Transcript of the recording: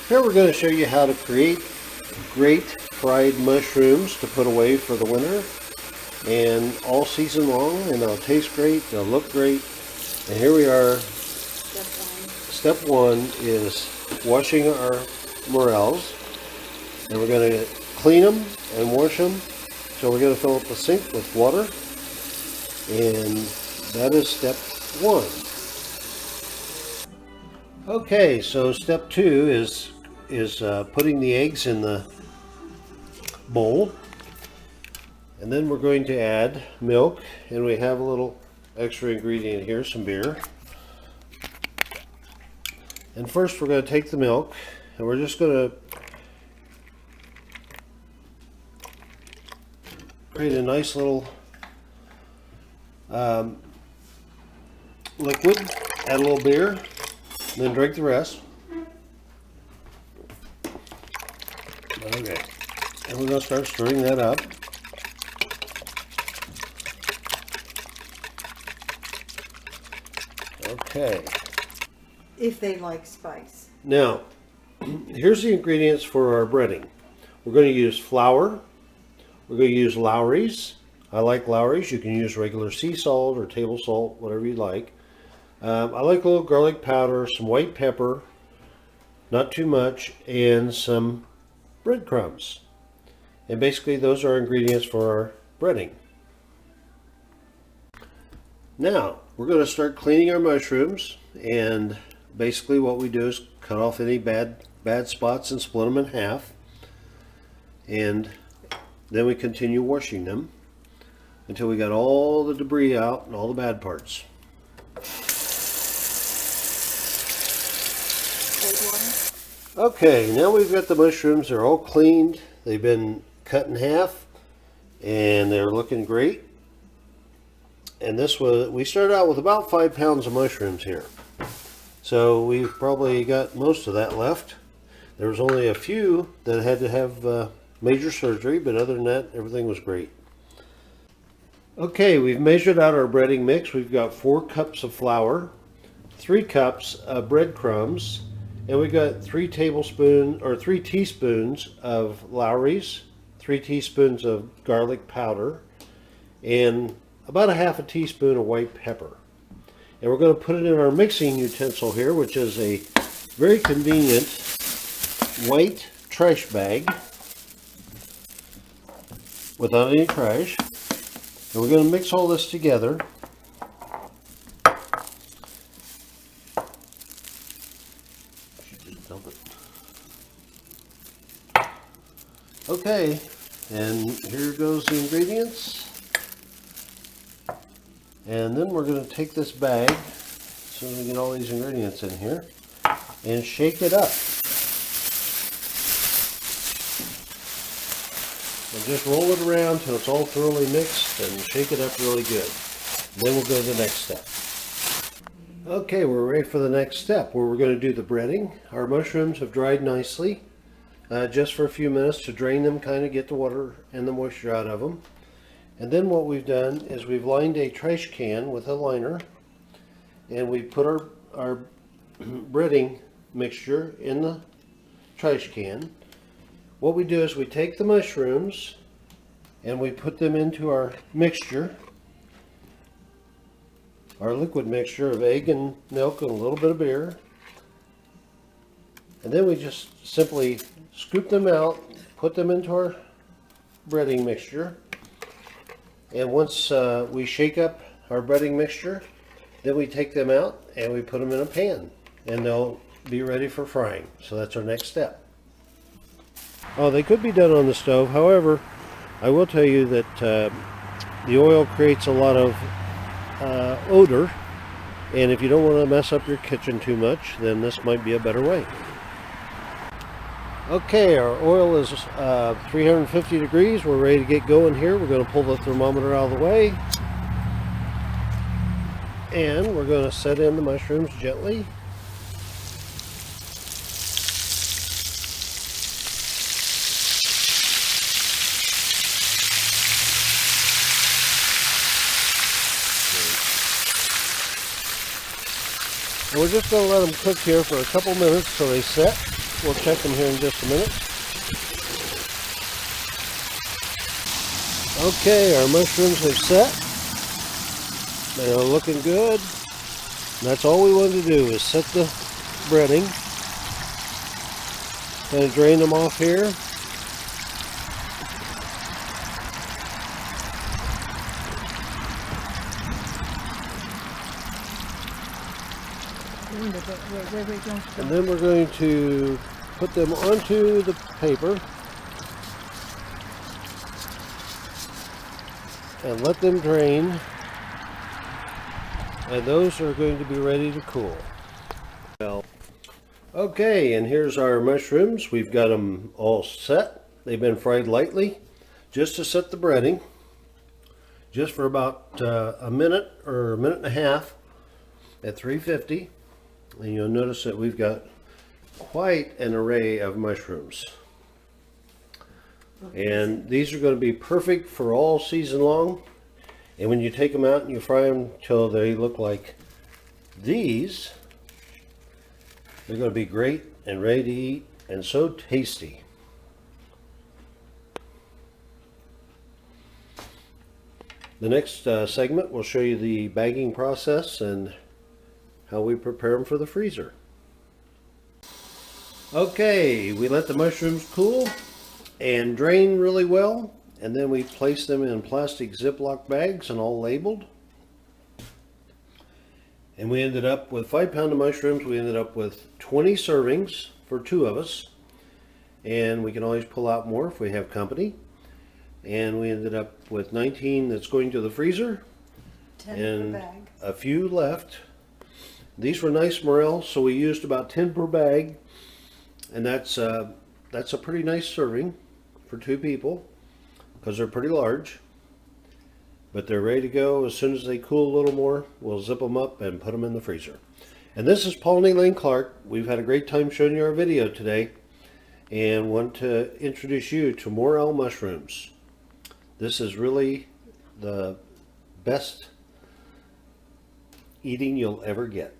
Here we're going to show you how to create great fried mushrooms to put away for the winter and all season long, and they'll taste great, they'll look great. And here we are. Step one is washing our morels, and we're going to clean them and wash them. So we're going to fill up the sink with water, and that is step one. Okay, so step two is putting the eggs in the bowl, and then we're going to add milk, and we have a little extra ingredient here, some beer. And first we're going to take the milk, and we're just going to create a nice little liquid, add a little beer, and then drink the rest. Okay, and we're going to start stirring that up. Okay. If they like spice. Now, here's the ingredients for our breading. We're going to use flour. We're going to use Lawry's. I like Lawry's. You can use regular sea salt or table salt, whatever you like. I like a little garlic powder, some white pepper, not too much, and some breadcrumbs. And basically those are ingredients for our breading. Now we're going to start cleaning our mushrooms, and basically what we do is cut off any bad spots and split them in half, and then we continue washing them until we got all the debris out and all the bad parts. Okay, now we've got the mushrooms. They're all cleaned. They've been cut in half, and they're looking great. And we started out with about 5 pounds of mushrooms here. So we've probably got most of that left. There was only a few that had to have major surgery, but other than that, everything was great. Okay, we've measured out our breading mix. We've got 4 cups of flour, 3 cups of breadcrumbs, and we've got 3 teaspoons of Lawry's, 3 teaspoons of garlic powder, and about a half a teaspoon of white pepper. And we're going to put it in our mixing utensil here, which is a very convenient white trash bag without any trash. And we're going to mix all this together. Okay, and here goes the ingredients. And then we're going to take this bag, so we get all these ingredients in here, and shake it up. And just roll it around till it's all thoroughly mixed, and shake it up really good. And then we'll go to the next step. Okay, we're ready for the next step, where we're going to do the breading. Our mushrooms have dried nicely, just for a few minutes to drain them, kind of get the water and the moisture out of them. And then what we've done is we've lined a trash can with a liner, and we put our breading mixture in the trash can. What we do is we take the mushrooms and we put them into our mixture, our liquid mixture of egg and milk and a little bit of beer. And then we just simply scoop them out, put them into our breading mixture. And once we shake up our breading mixture, then we take them out and we put them in a pan, and they'll be ready for frying. So that's our next step. Oh, they could be done on the stove. However, I will tell you that the oil creates a lot of odor, and if you don't want to mess up your kitchen too much, then this might be a better way. Okay, our oil is 350 degrees. We're ready to get going here. We're going to pull the thermometer out of the way. And we're going to set in the mushrooms gently. And we're just going to let them cook here for a couple minutes till they set. We'll check them here in just a minute. Okay, our mushrooms are set. They're looking good. And that's all we wanted to do is set the breading. Going to drain them off here. And then we're going to put them onto the paper and let them drain. And those are going to be ready to cool. Okay, and here's our mushrooms. We've got them all set. They've been fried lightly just to set the breading, just for about a minute or a minute and a half at 350. And you'll notice that we've got quite an array of mushrooms. And these are going to be perfect for all season long. And when you take them out and you fry them till they look like these, they're going to be great and ready to eat and so tasty. The next segment will show you the bagging process and how we prepare them for the freezer. Okay, we let the mushrooms cool and drain really well, and then we place them in plastic Ziploc bags and all labeled. And we ended up with 5 pounds of mushrooms. We ended up with 20 servings for 2 of us, and we can always pull out more if we have company. And we ended up with 19 that's going to the freezer, 10 and per bag. a few left. These were nice morels, so we used about 10 per bag, and that's a pretty nice serving for 2 people because they're pretty large. But they're ready to go. As soon as they cool a little more, we'll zip them up and put them in the freezer. And this is Paul Lane Clark. We've had a great time showing you our video today, and want to introduce you to Morel mushrooms. This is really the best eating you'll ever get.